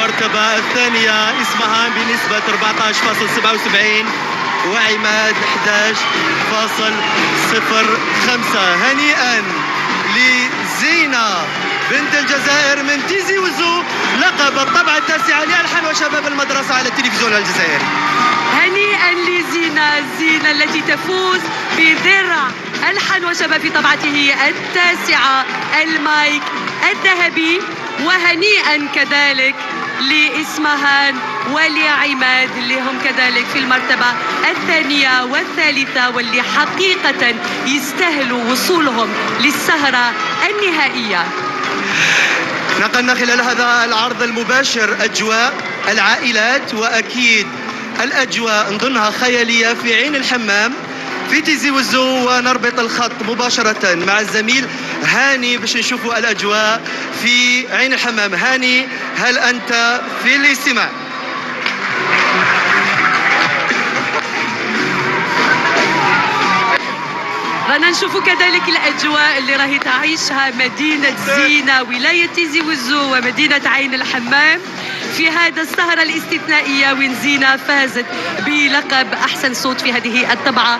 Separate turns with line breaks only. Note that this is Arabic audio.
المرتبة الثانية اسمها بنسبة 14.77 وعماد 11.05. هنيئا لزينة بنت الجزائر من تيزي وزو، لقب الطبعة التاسعة لألحان وشباب المدرسة على التلفزيون الجزائري.
هنيئا لزينة، زينة التي تفوز بدرع ألحان وشباب في طبعته التاسعة المايك الذهبي. وهنيئا كذلك لإسمهان ولعماد اللي هم كذلك في المرتبة الثانية والثالثة، واللي حقيقة يستاهلوا وصولهم للسهرة النهائية.
نقلنا خلال هذا العرض المباشر أجواء العائلات، وأكيد الأجواء نظنها خيالية في عين الحمام في تيزي وزو، ونربط الخط مباشرة مع الزميل هاني باش نشوفوا الأجواء في عين الحمام. هاني، هل أنت في الاستماع؟
رانا نشوفوا كذلك الأجواء اللي راهي تعيشها مدينة زينة ولاية تيزي وزو ومدينة عين الحمام في هذا السهرة الاستثنائية، وين زينة فازت بلقب أحسن صوت في هذه الطبعة.